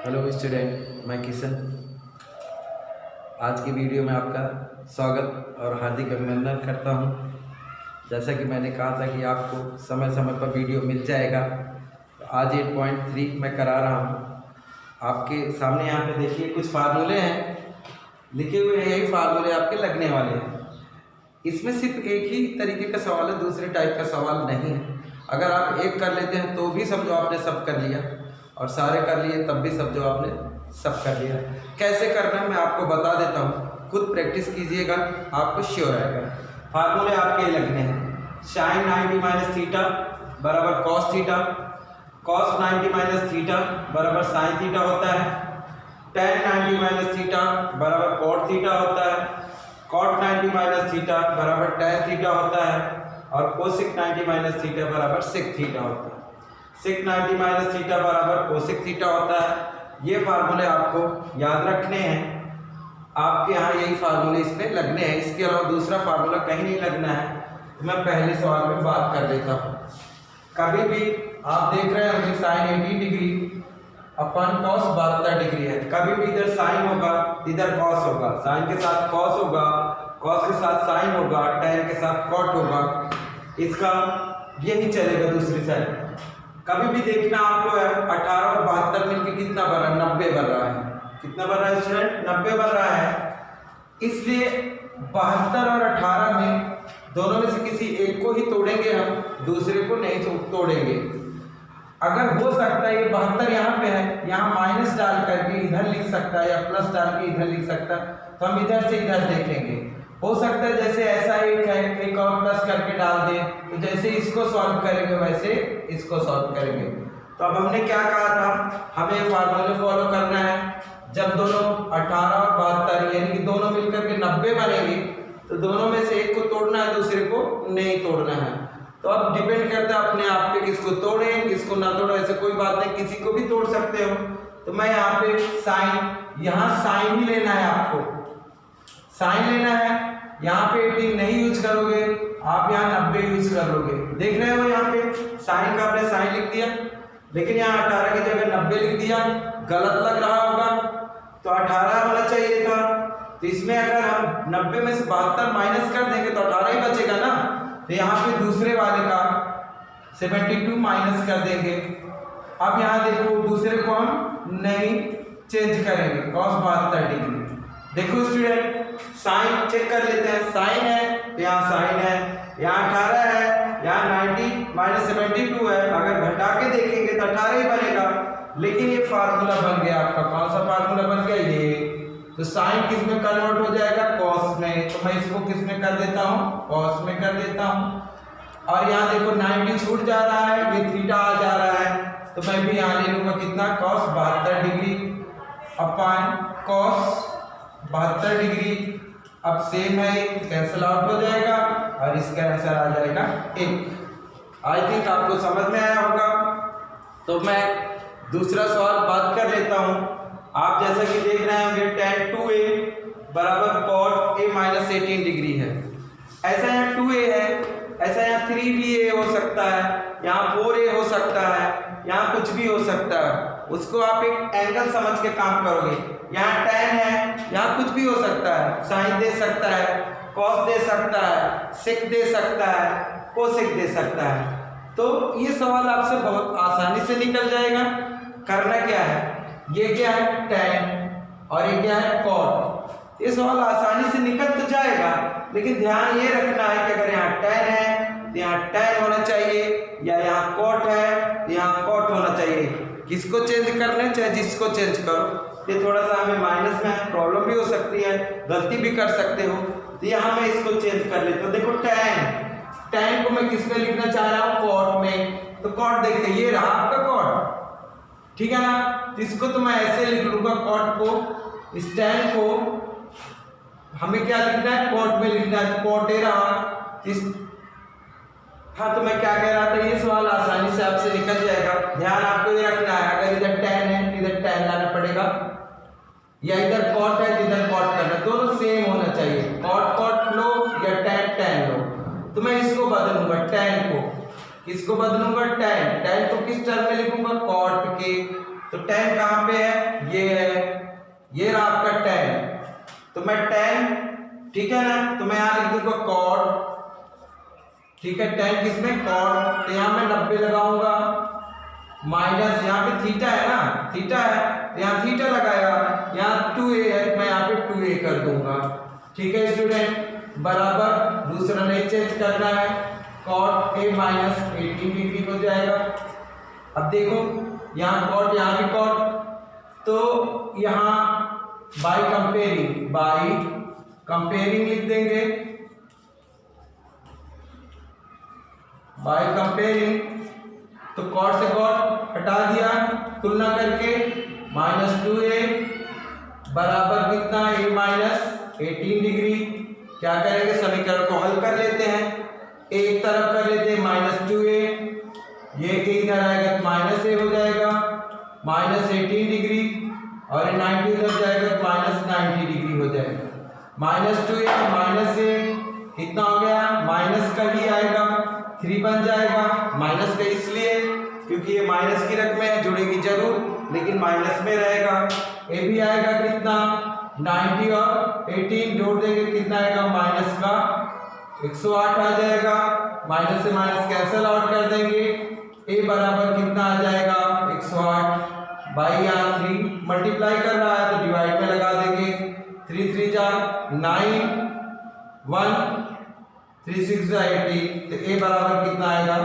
Hello student, मैं किशन। आज की वीडियो में आपका स्वागत और हार्दिक अभिनंदन करता हूं। जैसा कि मैंने कहा था कि आपको समय समय पर वीडियो मिल जाएगा, तो आज 8.3 मैं करा रहा हूं। आपके सामने यहाँ पे देखिए कुछ फार्मूले हैं लिखे हुए हैं। यही फार्मूले आपके लगने वाले हैं। इसमें सिर्फ एक ही तरीके का सवाल है, दूसरे टाइप का सवाल नहीं है। अगर आप एक कर लेते हैं तो भी समझो आपने सब कर लिया, और सारे कर लिए तब भी समझो आपने सब कर लिया। कैसे करना है मैं आपको बता देता हूँ, खुद प्रैक्टिस कीजिएगा, आपको श्योर आएगा। फार्मूले आपके लगने हैं। साइन 90 माइनस थीटा बराबर cos theta, cos 90 minus theta बराबर साइन थीटा होता है, टेन 90 माइनस थीटा बराबर कॉट थीटा होता है, कॉट 90 माइनस थीटा बराबर टेन थीटा होता है, और कोसिक 90 माइनस थीटा बराबर सेक थीटा होता है। सेक 90 माइनस थीटा बराबर कोसिक थीटा होता है। ये फार्मूले आपको याद रखने हैं। आपके यहाँ यही फार्मूले इसमें लगने हैं, इसके अलावा दूसरा फार्मूला कहीं नहीं लगना है। तो मैं पहले सवाल में बात कर लेता हूँ। कभी भी आप देख रहे होंगे साइन 80 डिग्री अपन कॉस 72 डिग्री है। कभी भी इधर साइन होगा इधर कॉस होगा, साइन के साथ कॉस होगा, कॉस के साथ साइन होगा, टेन के साथ कॉट होगा। इसका यही चलेगा दूसरी साइड। कभी भी देखना आपको है 18 और 72 मिलकर कितना बन रहा है, 90 बन रहा है। कितना बन रहा है स्टूडेंट? 90 बन रहा है। इसलिए 72 और 18 में दोनों में से किसी एक को ही तोड़ेंगे हम, दूसरे को नहीं तोड़ेंगे। अगर हो सकता है ये 72 यहाँ पे है, यहाँ माइनस डाल करके इधर लिख सकता है या प्लस डाल के इधर लिख सकता है, तो हम इधर से इधर देखेंगे। हो सकता है जैसे ऐसा एक है, एक और प्लस करके डाल दें, तो जैसे इसको सॉल्व करेंगे वैसे इसको सॉल्व करेंगे। तो अब हमने क्या कहा था, हमें फार्मूले फॉलो करना है। जब दोनों 18 और 72 यानी कि दोनों मिलकर के 90 बनेंगे, तो दोनों में से एक को तोड़ना है, दूसरे को नहीं तोड़ना है। तो अब डिपेंड करता है अपने आप पे, किसको तोड़ें किसको ना तोड़ें। ऐसे कोई बात नहीं, किसी को भी तोड़ सकते हो। तो मैं यहाँ पे साइन, यहाँ साइन ही लेना है, आपको साइन लेना है। यहाँ पे 18 नहीं यूज करोगे आप, यहाँ 90 यूज करोगे। देख रहे हो यहाँ पे साइन का आपने साइन लिख दिया, लेकिन यहाँ 18 की जगह 90 लिख दिया। गलत लग रहा होगा, तो 18 होना चाहिए था। तो इसमें अगर हम 90 में से 72 माइनस कर देंगे तो 18 ही बचेगा ना। तो यहाँ पे दूसरे वाले का 72 माइनस कर देंगे। अब यहाँ देखो दूसरे को हम नहीं चेंज करेंगे, cos 72 डिग्री। देखो स्टूडेंट, साइन चेक कर लेते हैं। साइन है तो यहाँ साइन है, यहाँ 18 है, यहाँ 90 माइनस 72 है। अगर घटा के देखेंगे तो 18 ही बनेगा। लेकिन ये फार्मूला बन गया आपका। कौन सा फार्मूला बन गया? ये। तो साइन किस में कन्वर्ट हो जाएगा? कॉस में। तो मैं इसको किस में कर देता हूँ? कॉस में कर देता हूँ। और यहाँ देखो 90 छूट जा रहा है, ये थीटा आ जा रहा है, तो मैं भी यहाँ ले लूंगा कितना? cos 72 डिग्री अपन cos 72 डिग्री। अब सेम है, कैंसिल आउट हो जाएगा और इसका आंसर आ जाएगा 1। आई थिंक आपको समझ में आया होगा। तो मैं दूसरा सवाल बात कर लेता हूँ। आप जैसा कि देख रहे होंगे tan 2a बराबर cot a माइनस 18 डिग्री है। ऐसा यहाँ 2a है, ऐसा यहाँ 3ba हो सकता है, यहाँ 4a हो सकता है, यहाँ कुछ भी हो सकता है। उसको आप एक एंगल समझ के काम करोगे। यहाँ tan है, यहाँ कुछ भी हो सकता है, साइन दे सकता है, cos दे सकता है, sec दे सकता है, cosec दे सकता है। तो ये सवाल आपसे बहुत आसानी से निकल जाएगा। करना क्या है, ये क्या है tan और ये क्या है cot। ये सवाल आसानी से निकल तो जाएगा, लेकिन ध्यान ये रखना है कि अगर यहाँ tan है तो यहाँ tan होना चाहिए, या यहाँ cot है तो यहाँ cot होना चाहिए। किसको चेंज करना है, चाहे जिसको चेंज करो। ये थोड़ा सा हमें माइनस में प्रॉब्लम भी हो सकती है, गलती भी कर सकते हो। तो यहाँ मैं इसको चेंज कर लेता हूँ। देखो tan को मैं किस में लिखना चाह रहा हूँ? cot में। तो cot देखते, ये रहा आपका cot, ठीक है ना। तो इसको तो मैं ऐसे लिख लूंगा cot को। इस tan को हमें क्या लिखना है? cot में लिखना है। cot ए रहा इस। हाँ, तो मैं क्या कह रहा था, ये सवाल आसानी से आपसे निकल जाएगा। ध्यान आपको ये रखना है, अगर इधर tan है तो इधर tan लाना पड़ेगा, या इधर cot है तो इधर cot करना। दोनों सेम होना चाहिए, cot लो या tan लो। तो मैं इसको बदलूंगा, tan को किसको बदलूंगा? tan को किस टर्म में लिखूंगा? cot के। तो tan कहाँ पे है, ये है, ये रहा आपका tan। तो मैं tan, ठीक है ना, तो मैं यहाँ लिख दूंगा cot, ठीक है, tan किसमें cot, तो यहाँ मैं 90 लगाऊंगा, माइनस यहाँ पे थीटा है ना, थीटा है तो यहाँ थीटा लगाया, यहाँ 2a है मैं यहाँ पे 2a कर दूंगा। ठीक है स्टूडेंट, बराबर दूसरा नहीं चेंज करना है, cot a माइनस 18 डिग्री हो जाएगा। अब देखो यहाँ cot, यहाँ भी cot, तो यहाँ बाई कंपेयरिंग लिख देंगे, बाई कंपेयरिंग, तो cot से cot हटा दिया, तुलना करके माइनस 2a बराबर कितना, a माइनस 18 डिग्री। क्या करेंगे, समीकरण को हल कर लेते हैं, एक तरफ कर लेते हैं माइनस 2a, ये इधर आएगा तो माइनस a हो जाएगा, माइनस 18 डिग्री, और ये 90 उधर जाएगा तो माइनस 90 डिग्री हो जाएगा। माइनस 2a माइनस a कितना हो गया, माइनस का ही आएगा, 3 बन जाएगा, माइनस का इसलिए क्योंकि ये माइनस की रकम है, जुड़ेगी जरूर लेकिन माइनस में रहेगा। ए भी आएगा कितना, 90 और 18 जोड़ देंगे कितना आएगा, माइनस का 108 आ जाएगा, माइनस से माइनस कैंसिल आउट कर देंगे, ए बराबर कितना आ जाएगा 108 बाई यहाँ 3 मल्टीप्लाई कर रहा है तो डिवाइड में लगा देंगे, 3 3 जा 9 1 3 6 80, तो ए बराबर कितना आएगा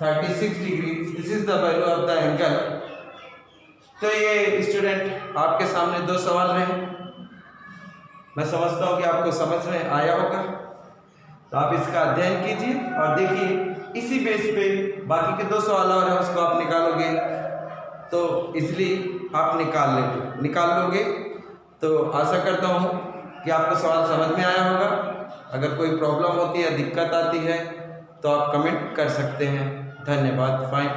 36 degree. This is the value of the angle. तो ये स्टूडेंट आपके सामने 2 सवाल रहे, मैं समझता हूँ कि आपको समझ में आया होगा, तो आप इसका अध्ययन कीजिए और देखिए इसी बेस पे बाकी के 2 सवाल और हैं उसको आप निकालोगे तो इसलिए आप निकाल लोगे। तो आशा करता हूँ कि आपको सवाल समझ में आया होगा। अगर कोई प्रॉब्लम होती है, दिक्कत आती है तो आप कमेंट कर सकते हैं। धन्यवाद। फाइन।